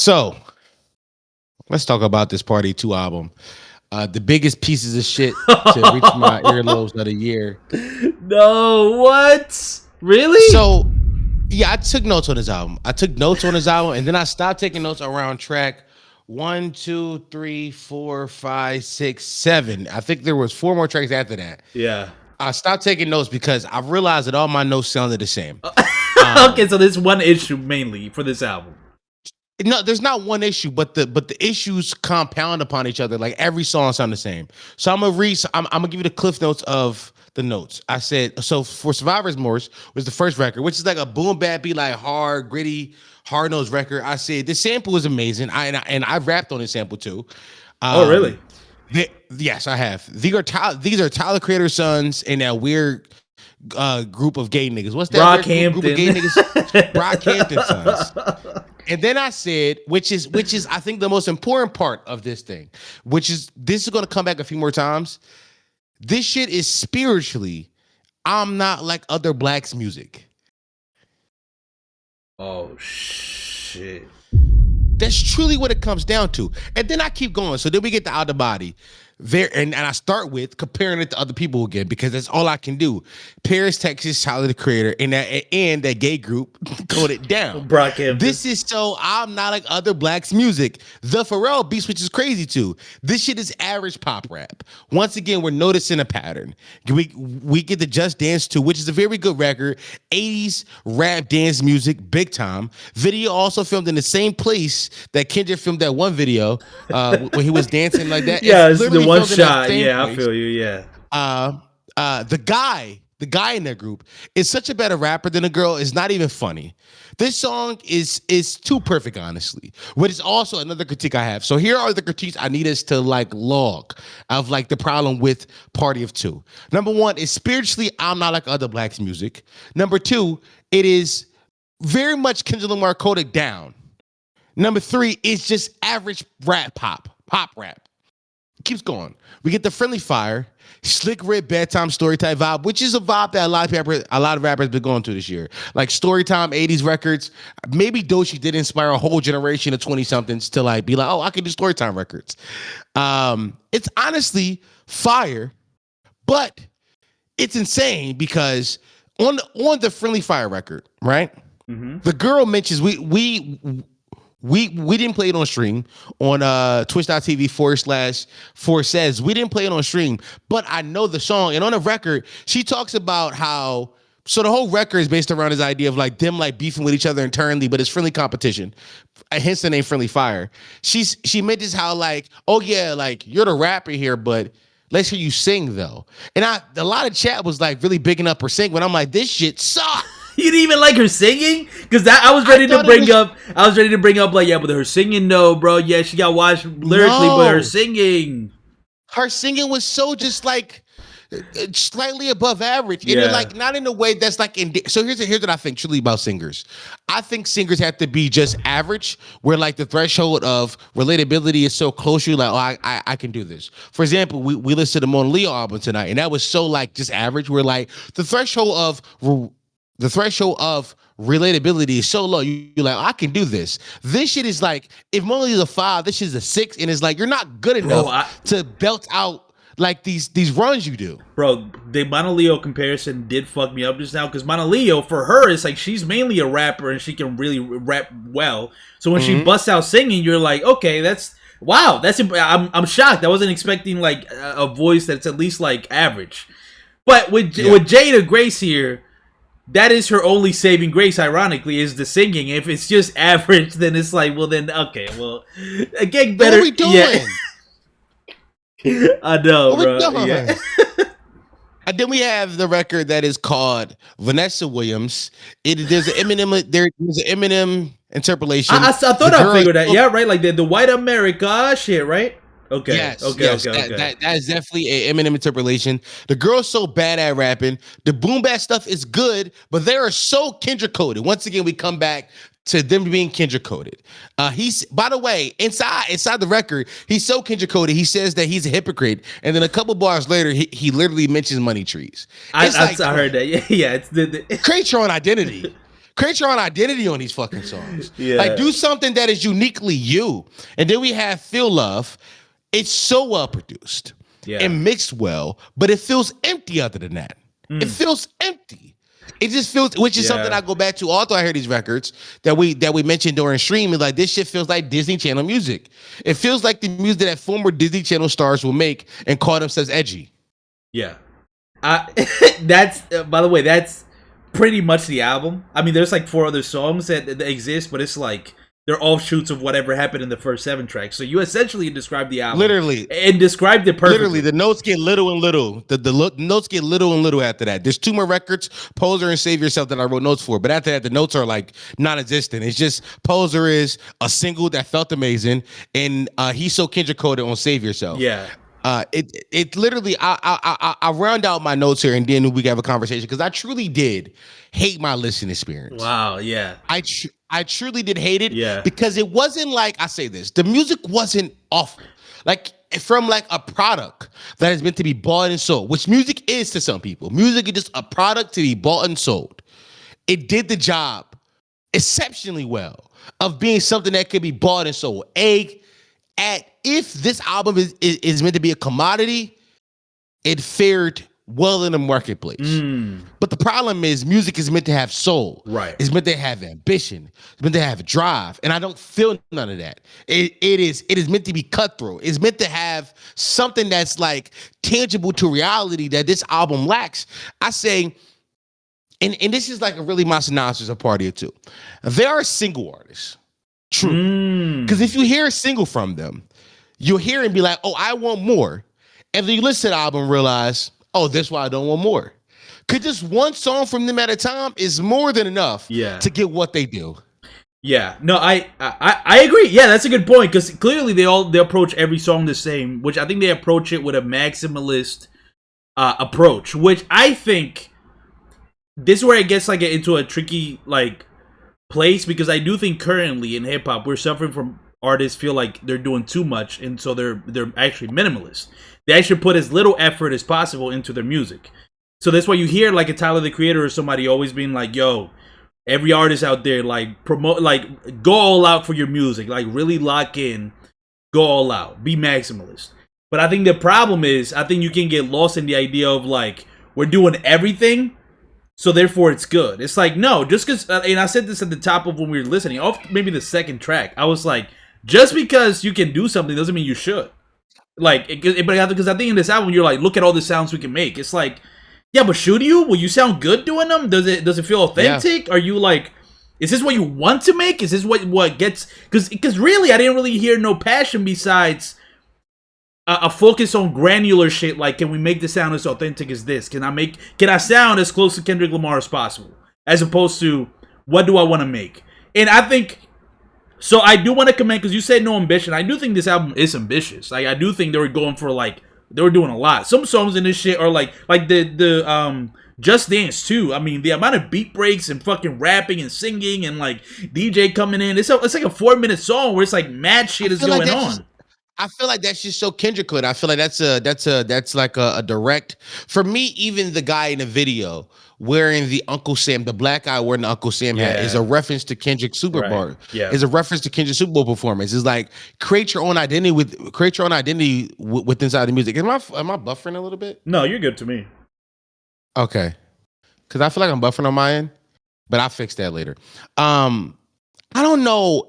So let's talk about this Party 2 album. The biggest pieces of shit to reach my earlobes of the year. No, what? Really? So, yeah, I took notes on this album. And then I stopped taking notes around track 1, 2, 3, 4, 5, 6, 7. I think there was 4 more tracks after that. Yeah. I stopped taking notes because I realized that all my notes sounded the same. Okay, so there's one issue mainly for this album. No, there's not one issue, but the issues compound upon each other. Like every song sound the same. So I'm gonna give you the cliff notes of the notes. I said so for Survivor's Remorse was the first record, which is like a boom bap beat, like hard, gritty, hard nosed record. I said the sample was amazing. I rapped on this sample too. Oh really? Yes, I have. These are Tyler Creator's sons and that weird group of gay niggas. What's that group of gay niggas? Brockhampton sons. And then I said, which is I think the most important part of this thing, this is going to come back a few more times. This shit is spiritually, I'm not like other blacks music. Oh shit. That's truly what it comes down to. And then I keep going. So then we get to Out the Body. There and I start with comparing it to other people again because that's all I can do. Paris, Texas, Tyler the Creator, and that gay group code it down. Brockhampton. This is so I'm not like other blacks music. The Pharrell beats, which is crazy too. This shit is average pop rap. Once again, we're noticing a pattern. We get the Just Dance 2, which is a very good record. 80s rap dance music, big time. Video also filmed in the same place that Kendrick filmed that one video when he was dancing like that. Yeah, it's the one shot. Yeah, place. I feel you. Yeah. The guy in that group is such a better rapper than the girl. Is not even funny. This song is too perfect, honestly. But it's also another critique I have. So here are the critiques I need us to like log of like the problem with Party of 2. Number 1 is spiritually, I'm not like other blacks music. Number 2, it is very much Kendrick Lamar coded down. Number 3 is just average pop rap. Keeps going. We get the Friendly Fire, slick red bedtime story type vibe, which is a vibe that a lot of rappers been going to this year. Like Storytime 80s records. Maybe Doechii did inspire a whole generation of 20-somethings to like be like, oh, I can do Storytime records. It's honestly fire, but it's insane because on the Friendly Fire record, right? Mm-hmm. The girl mentions we didn't play it on stream on twitch.tv/4says. We didn't play it on stream, but I know the song. And on the record, she talks about how, so the whole record is based around this idea of like them like beefing with each other internally, but it's friendly competition. Hence the name Friendly Fire. She mentions how like, oh yeah, like you're the rapper here, but let's hear you sing though. And a lot of chat was like really bigging up her singing, but I'm like, this shit sucks. You didn't even like her singing? Because I was ready to bring up like, yeah, but her singing, no, bro. Yeah, she got watched lyrically, but her singing was so just like slightly above average. And like not in a way that's like so here's what I think truly about singers. I think singers have to be just average, where like the threshold of relatability is so close, you're like, oh, I can do this. For example, we listened to the Mona Leo album tonight, and that was so like just average. Where like the threshold of relatability is so low. You're like, oh, I can do this. This shit is like, if Mona Lisa's a 5, this shit is a 6, and it's like you're not good enough to belt out like these runs you do. Bro, the Mona Leo comparison did fuck me up just now because Mona Leo, for her, it's like she's mainly a rapper and she can really rap well. So when she busts out singing, you're like, okay, wow. I'm shocked. I wasn't expecting like a voice that's at least like average. But with Jada Grace here, that is her only saving grace, ironically, is the singing. If it's just average, then it's like, well, then, okay, well, get better. What are we doing? Yeah. I know, bro. Yeah. And then we have the record that is called Vanessa Williams. There's an Eminem interpolation. I thought I figured that. Yeah, right? Like the white America shit, right? Okay. Yes, okay. That is definitely an Eminem interpolation. The girl's so bad at rapping. The boom bap stuff is good, but they are so Kendrick coded. Once again, we come back to them being Kendrick coded. He's, by the way, inside the record, he's so Kendrick coded. He says that he's a hypocrite, and then a couple bars later, he literally mentions money trees. I heard that. Yeah. It's create your own identity. Create your own identity on these fucking songs. Yeah. Like, do something that is uniquely you. And then we have Feel Love. It's so well produced and mixed well, but it feels empty other than that. It feels empty. It just feels, which is something I go back to after I hear these records that we mentioned during streaming. Like, this shit feels like Disney Channel music. It feels like the music that former Disney Channel stars will make and call themselves edgy. Yeah. That's by the way, that's pretty much the album. I mean, there's like 4 other songs that exist, but it's like they're offshoots of whatever happened in the first 7 tracks. So you essentially described the album, literally, and described it perfectly. Literally, the notes get little and little. The notes get little and little after that. There's 2 more records, Poser and Save Yourself, that I wrote notes for. But after that, the notes are like non-existent. It's just Poser is a single that felt amazing, and he's so Kendrick coded on Save Yourself. Yeah. It literally, I round out my notes here and then we can have a conversation, because I truly did hate my listening experience. Wow, yeah. I truly did hate it. Yeah. Because it wasn't like, I say this, the music wasn't awful. Like, from like a product that is meant to be bought and sold, which music is to some people. Music is just a product to be bought and sold. It did the job exceptionally well of being something that could be bought and sold. If this album is meant to be a commodity, it fared well in the marketplace. But the problem is, music is meant to have soul. Right. It's meant to have ambition. It's meant to have drive. And I don't feel none of that. It is meant to be cutthroat. It's meant to have something that's like tangible to reality that this album lacks. I say, and this is like a really my synopsis of Party of Two. They are single artists. True. Because if you hear a single from them, you'll hear and be like, oh, I want more. And then you listen to the album and realize, oh, that's why I don't want more. Because just one song from them at a time is more than enough to get what they do. Yeah, no, I agree. Yeah, that's a good point, because clearly they approach every song the same, which I think they approach it with a maximalist approach, which I think this is where it gets like into a tricky like place, because I do think currently in hip hop we're suffering from artists feel like they're doing too much, and so they're actually minimalist. They actually put as little effort as possible into their music. So that's why you hear like a Tyler the Creator or somebody always being like, yo, every artist out there, like, promote, like, go all out for your music, like, really lock in, go all out, be maximalist. But I think the problem is, I think you can get lost in the idea of like, we're doing everything, so therefore it's good. It's like, no, just because, and I said this at the top of when we were listening, off maybe the second track, I was like, just because you can do something doesn't mean you should. Like, because I think in this album, you're like, look at all the sounds we can make. It's like, yeah, but should you? Will you sound good doing them? Does it feel authentic? Yeah. Are you like, is this what you want to make? Is this what gets? Because really, I didn't really hear no passion besides a focus on granular shit. Like, can we make the sound as authentic as this? Can I sound as close to Kendrick Lamar as possible? As opposed to, what do I want to make? And I think, so I do want to commend, because you said no ambition. I do think this album is ambitious. Like, I do think they were going for like, they were doing a lot. Some songs in this shit are like the Just Dance 2. I mean, the amount of beat breaks and fucking rapping and singing and like DJ coming in. It's like a 4-minute song where it's like mad shit is going on. I feel like that's just so Kendrick could. I feel like that's like a direct, for me. Even the guy in the video wearing the Uncle Sam, the black guy wearing the Uncle Sam hat, is a reference to Kendrick's Super Bowl. Yeah, is a reference to Kendrick's Super Bowl performance. It's like create your own identity with inside the music. Am I buffering a little bit? No, you're good to me. Okay, because I feel like I'm buffering on my end, but I'll fix that later. I don't know.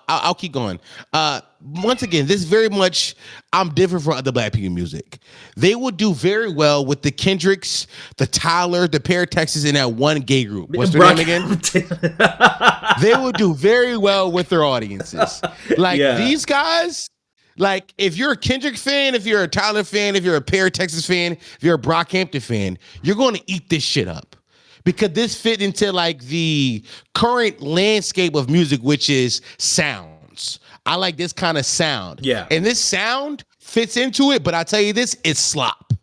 I'll keep going. Once again, this very much, I'm different from other black people music. They will do very well with the Kendricks, the Tyler, the Paratexes in that one gay group. What's their name again? They will do very well with their audiences. Like these guys, like if you're a Kendrick fan, if you're a Tyler fan, if you're a Paratexes fan, if you're a Brockhampton fan, you're going to eat this shit up. Because this fit into like the current landscape of music, which is sounds. I like this kind of sound. Yeah. And this sound fits into it, but I tell you this, it's slop.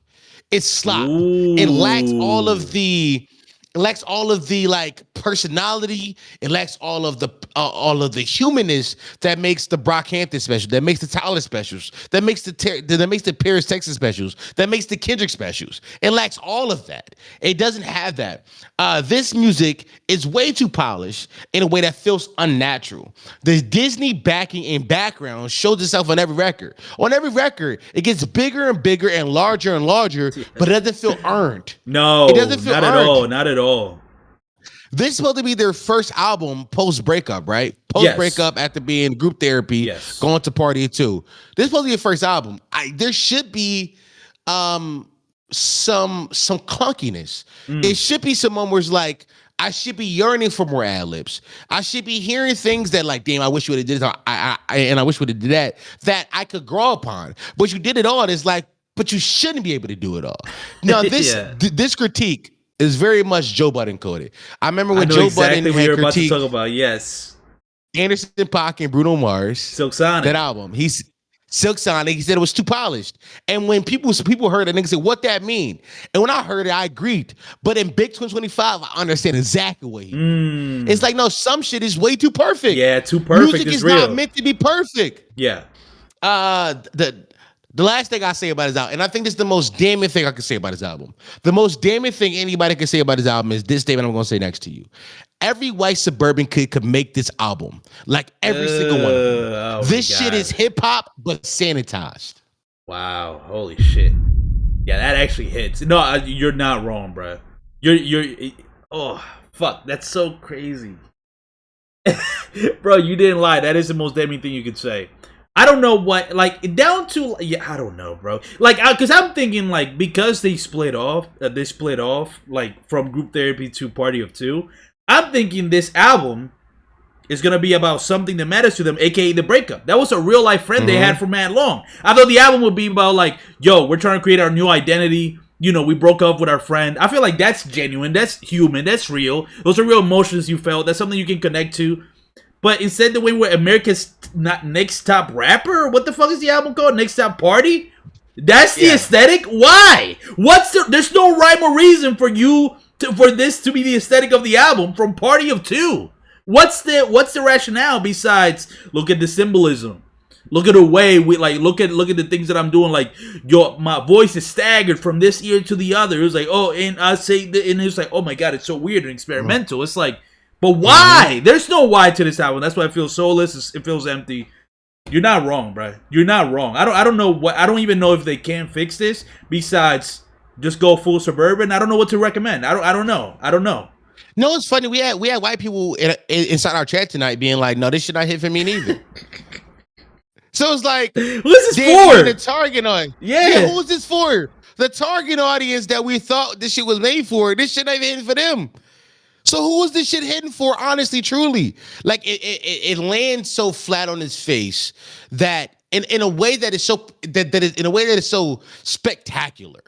It's slop. Ooh. It lacks all of the like personality. It lacks all of the all of the humanness that makes the Brockhampton special, that makes the Tyler specials, that makes the Paris, Texas specials, that makes the Kendrick specials. It lacks all of that. It doesn't have that. This music is way too polished in a way that feels unnatural. The Disney backing and background shows itself on every record. On every record, it gets bigger and bigger and larger, but it doesn't feel earned. No, it doesn't feel not earned. at all. Not at all. This is supposed to be their first album post-breakup, right? Post-breakup, after being group therapy, going to Party of Two. This is supposed to be your first album. There should be some clunkiness. It should be someone where it's like, I should be yearning for more ad-libs. I should be hearing things that like, damn, I wish you would have did this, and I wish you would have did that I could grow upon. But you did it all, and it's like, but you shouldn't be able to do it all. Now, this critique is very much Joe Budden coded. I remember when Joe Budden had you're about to critiqued talk about. Yes, Anderson .Paak and Bruno Mars, Silk Sonic, that album. Silk Sonic. He said it was too polished. And when people heard it, niggas said, "What that mean?" And when I heard it, I agreed. But in Big 2025, I understand exactly what he meant. It's like, no, some shit is way too perfect. Yeah, too perfect. Music is not meant to be perfect. Yeah. The last thing I say about his album, and I think this is the most damning thing I can say about his album. The most damning thing anybody can say about his album is this statement I'm going to say next to you. Every white suburban kid could make this album. Like every single one of them. Oh this shit is hip-hop, but sanitized. Wow. Holy shit. Yeah, that actually hits. No, you're not wrong, bro. You're oh, fuck. That's so crazy. Bro, you didn't lie. That is the most damning thing you could say. I don't know what, like, down to, yeah, I don't know, bro. Like, because I'm thinking, like, because they split off, like, from group therapy to Party of Two, I'm thinking this album is going to be about something that matters to them, a.k.a. the breakup. That was a real-life friend they had for mad long. I thought the album would be about, like, yo, we're trying to create our new identity. You know, we broke up with our friend. I feel like that's genuine. That's human. That's real. Those are real emotions you felt. That's something you can connect to. But instead, the way we're America's next top rapper, what the fuck is the album called? Next Top Party? That's the aesthetic? Why? There's no rhyme or reason for this to be the aesthetic of the album from Party of Two. What's the rationale besides look at the symbolism? Look at the way we look at the things that I'm doing. Like, my voice is staggered from this ear to the other. It was like, oh, and I say, and it's like, oh my god, it's so weird and experimental. It's like, but why? There's no why to this album. That's why it feels soulless. It feels empty. You're not wrong, bro. You're not wrong. I don't know what. I don't even know if they can fix this. Besides, just go full suburban. I don't know what to recommend. I don't know. No, it's funny. We had white people inside our chat tonight being like, "No, this should not hit for me neither." So it's like, who's this for? The target audience. Yeah, who's this for? The target audience that we thought this shit was made for. This shit ain't hitting for them. So who is this shit hitting for? Honestly, truly, like it lands so flat on his face that in a way that is so in a way that is so spectacular.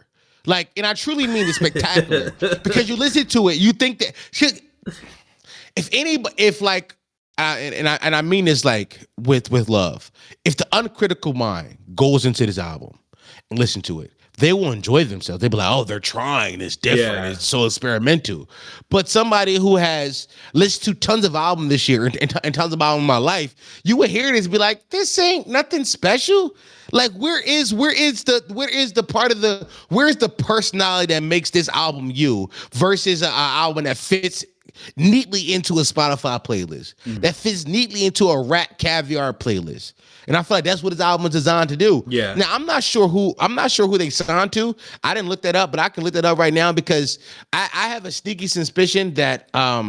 Like, and I truly mean the spectacular because you listen to it, you think that shit. And I mean this like with love. If the uncritical mind goes into this album and listen to it, they will enjoy themselves. They'll be like, oh, they're trying. It's different. It's so experimental. But somebody who has listened to tons of albums this year and tons of albums in my life, you would hear this and be like, this ain't nothing special. Like, where's the personality that makes this album you versus an album that fits neatly into a Spotify playlist, that fits neatly into a Rat Caviar playlist. And I feel like that's what his album is designed to do. Yeah. Now I'm not sure who they signed to. I didn't look that up, but I can look that up right now because I have a sneaky suspicion that I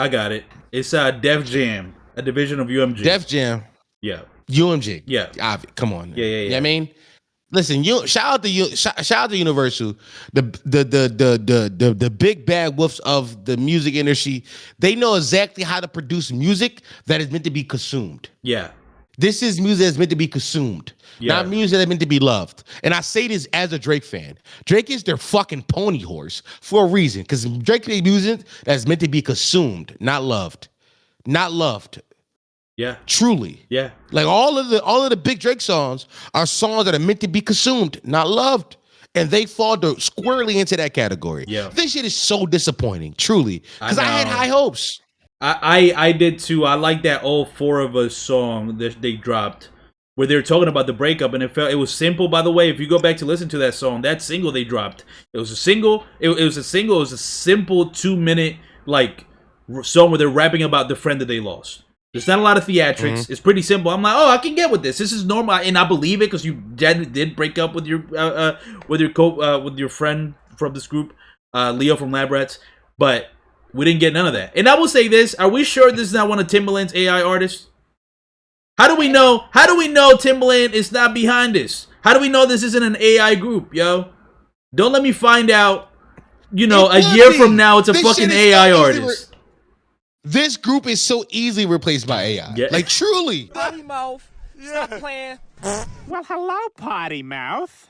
got it. It's Def Jam, a division of UMG. Def Jam. Yeah. UMG. Yeah. Come on. Yeah. You know what I mean? Listen, shout out to Universal, the big bad wolves of the music industry. They know exactly how to produce music that is meant to be consumed. Yeah. This is music that's meant to be consumed, not music that's meant to be loved. And I say this as a Drake fan. Drake is their fucking pony horse for a reason, because Drake is music that's meant to be consumed, not loved. Not loved. Yeah. Truly. Yeah. Like all of the big Drake songs are songs that are meant to be consumed, not loved. And they fall squarely into that category. Yeah. This shit is so disappointing, truly. Because I had high hopes. I did too. I like that All Four of Us song that they dropped, where they're talking about the breakup, and it was simple. By the way, if you go back to listen to that song, that single they dropped, it was a single. It was a single. It was a simple 2-minute like song where they're rapping about the friend that they lost. There's not a lot of theatrics. It's pretty simple. I'm like, oh, I can get with this. This is normal, and I believe it because you did break up with your friend from this group, Leo from Lab Rats, but we didn't get none of that. And I will say this: are we sure this is not one of Timbaland's AI artists? How do we know? How do we know Timbaland is not behind this? How do we know this isn't an AI group, yo? Don't let me find out. A year from now, it's a fucking AI artist. This group is so easily replaced by AI. Yeah. Like, truly. Potty mouth. Stop playing. Well, hello, potty mouth.